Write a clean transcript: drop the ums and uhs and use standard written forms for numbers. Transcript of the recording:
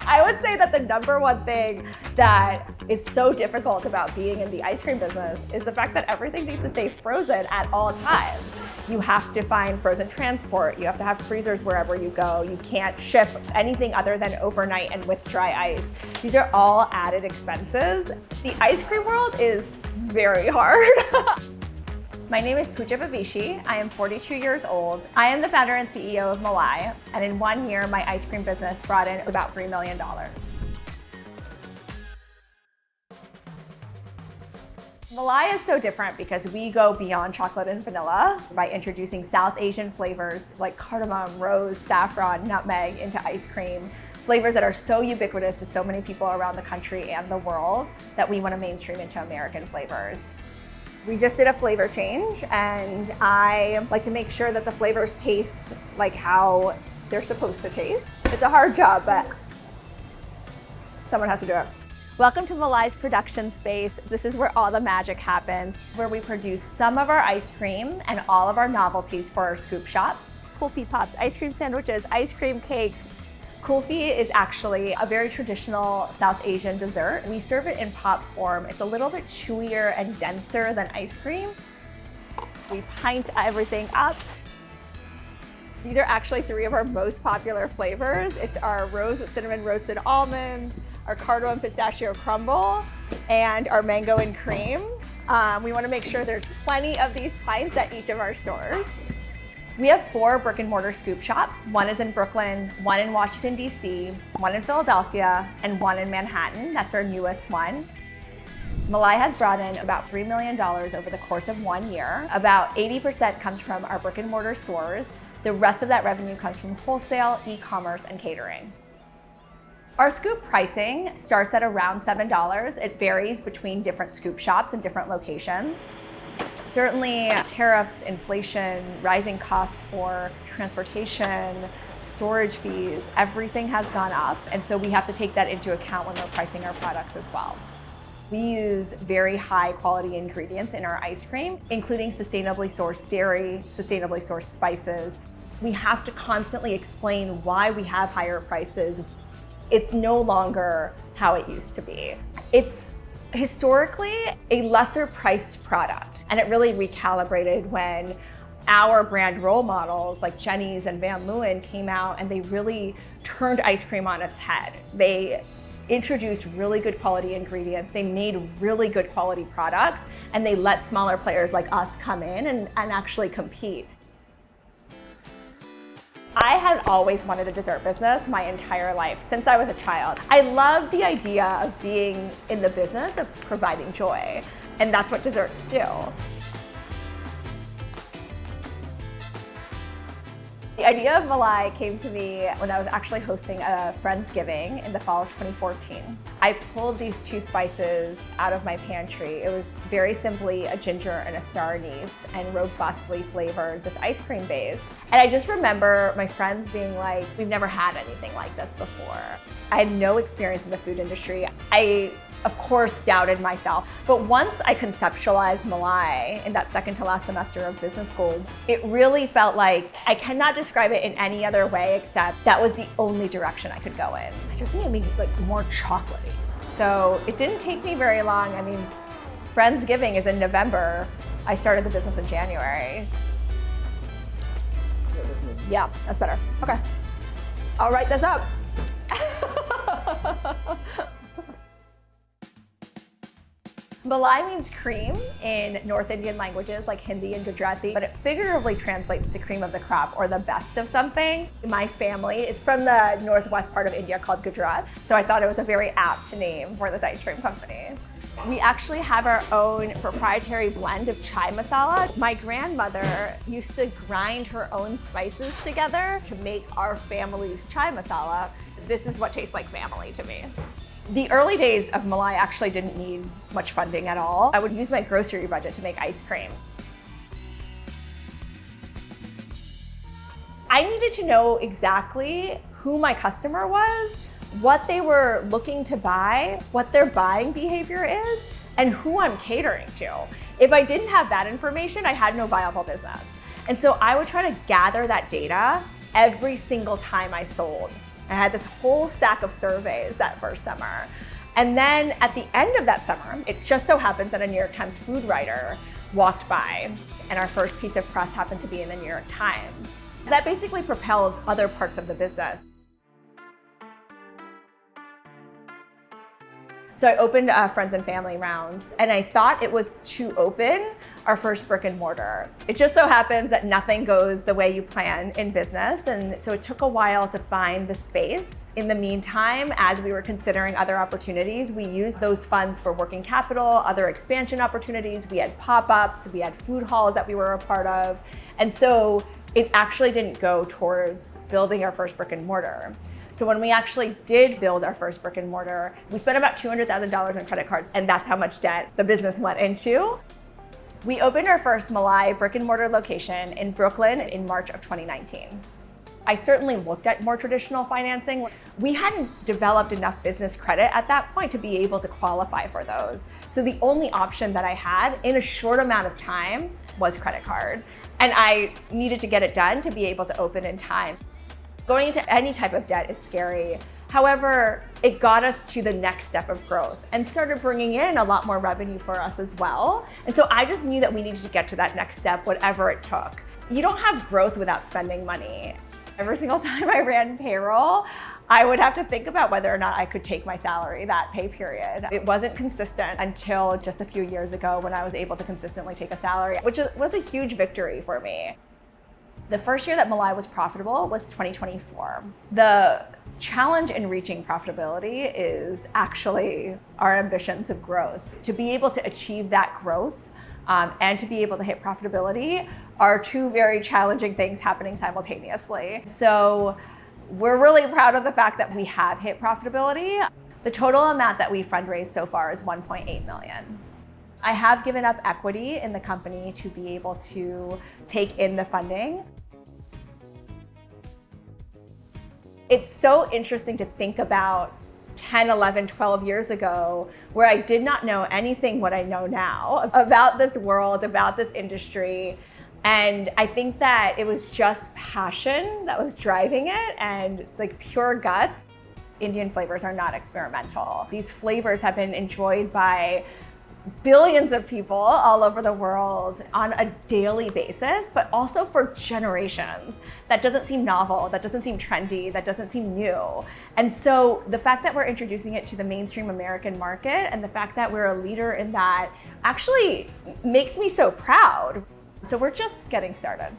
I would say that the number one thing that is so difficult about being in the ice cream business is the fact that everything needs to stay frozen at all times. You have to find frozen transport. You have to have freezers wherever you go. You can't ship anything other than overnight and with dry ice. These are all added expenses. The ice cream world is very hard. My name is Pooja Bavishi. I am 42 years old. I am the founder and CEO of Malai, and in 1 year, my ice cream business brought in about $3 million. Malai is so different because we go beyond chocolate and vanilla by introducing South Asian flavors like cardamom, rose, saffron, nutmeg into ice cream. Flavors that are so ubiquitous to so many people around the country and the world that we want to mainstream into American flavors. We just did a flavor change, and I like to make sure that the flavors taste like how they're supposed to taste. It's a hard job, but someone has to do it. Welcome to Malai's production space. This is where all the magic happens, where we produce some of our ice cream and all of our novelties for our scoop shop. Kulfi pops, ice cream sandwiches, ice cream cakes. Kulfi is actually a very traditional South Asian dessert. We serve it in pop form. It's a little bit chewier and denser than ice cream. We pint everything up. These are actually 3 of our most popular flavors. It's our rose with cinnamon roasted almonds, our cardamom pistachio crumble, and our mango and cream. We want to make sure there's plenty of these pints at each of our stores. We have 4 brick-and-mortar scoop shops. 1 is in Brooklyn, 1 in Washington, D.C., 1 in Philadelphia, and 1 in Manhattan. That's our newest one. Malai has brought in about $3 million over the course of 1 year. About 80% comes from our brick-and-mortar stores. The rest of that revenue comes from wholesale, e-commerce, and catering. Our scoop pricing starts at around $7. It varies between different scoop shops and different locations. Certainly, tariffs, inflation, rising costs for transportation, storage fees, everything has gone up. And so we have to take that into account when we're pricing our products as well. We use very high quality ingredients in our ice cream, including sustainably sourced dairy, sustainably sourced spices. We have to constantly explain why we have higher prices. It's no longer how it used to be. It's historically a lesser priced product, and it really recalibrated when our brand role models like Jenny's and Van Leeuwen came out, and they really turned ice cream on its head. They introduced really good quality ingredients, they made really good quality products, and they let smaller players like us come in and actually compete. I had always wanted a dessert business my entire life, since I was a child. I love the idea of being in the business of providing joy, and that's what desserts do. The idea of Malai came to me when I was actually hosting a Friendsgiving in the fall of 2014. I pulled these 2 spices out of my pantry. It was very simply a ginger and a star anise, and robustly flavored this ice cream base. And I just remember my friends being like, we've never had anything like this before. I had no experience in the food industry. I, of course, doubted myself. But once I conceptualized Malai in that second to last semester of business school, it really felt like I cannot describe it in any other way except that was the only direction I could go in. I just think it made it like more chocolatey. So it didn't take me very long. I mean, Friendsgiving is in November. I started the business in January. Yeah, that's better. Okay. I'll write this up. Malai means cream in North Indian languages like Hindi and Gujarati, but it figuratively translates to cream of the crop or the best of something. My family is from the northwest part of India called Gujarat, so I thought it was a very apt name for this ice cream company. We actually have our own proprietary blend of chai masala. My grandmother used to grind her own spices together to make our family's chai masala. This is what tastes like family to me. The early days of Malai actually didn't need much funding at all. I would use my grocery budget to make ice cream. I needed to know exactly who my customer was, what they were looking to buy, what their buying behavior is, and who I'm catering to. If I didn't have that information, I had no viable business. And so I would try to gather that data every single time I sold I had this whole stack of surveys that first summer. And then at the end of that summer, it just so happens that a New York Times food writer walked by, and our first piece of press happened to be in the New York Times. That basically propelled other parts of the business. So I opened a friends and family round, and I thought it was to open our first brick and mortar. It just so happens that nothing goes the way you plan in business, and so it took a while to find the space. In the meantime, as we were considering other opportunities, we used those funds for working capital, other expansion opportunities. We had pop-ups, we had food halls that we were a part of, and so it actually didn't go towards building our first brick and mortar. So when we actually did build our first brick and mortar, we spent about $200,000 on credit cards, and that's how much debt the business went into. We opened our first Malai brick and mortar location in Brooklyn in March of 2019. I certainly looked at more traditional financing. We hadn't developed enough business credit at that point to be able to qualify for those. So the only option that I had in a short amount of time was credit card. And I needed to get it done to be able to open in time. Going into any type of debt is scary. However, it got us to the next step of growth and started bringing in a lot more revenue for us as well. And so I just knew that we needed to get to that next step, whatever it took. You don't have growth without spending money. Every single time I ran payroll, I would have to think about whether or not I could take my salary that pay period. It wasn't consistent until just a few years ago when I was able to consistently take a salary, which was a huge victory for me. The first year that Malai was profitable was 2024. The challenge in reaching profitability is actually our ambitions of growth. To be able to achieve that growth and to be able to hit profitability are two very challenging things happening simultaneously. So we're really proud of the fact that we have hit profitability. The total amount that we fundraised so far is $1.8 million. I have given up equity in the company to be able to take in the funding. It's so interesting to think about 10, 11, 12 years ago, where I did not know anything what I know now about this world, about this industry. And I think that it was just passion that was driving it and like pure guts. Indian flavors are not experimental. These flavors have been enjoyed by billions of people all over the world on a daily basis, but also for generations. That doesn't seem novel, that doesn't seem trendy, that doesn't seem new. And so the fact that we're introducing it to the mainstream American market and the fact that we're a leader in that actually makes me so proud. So we're just getting started.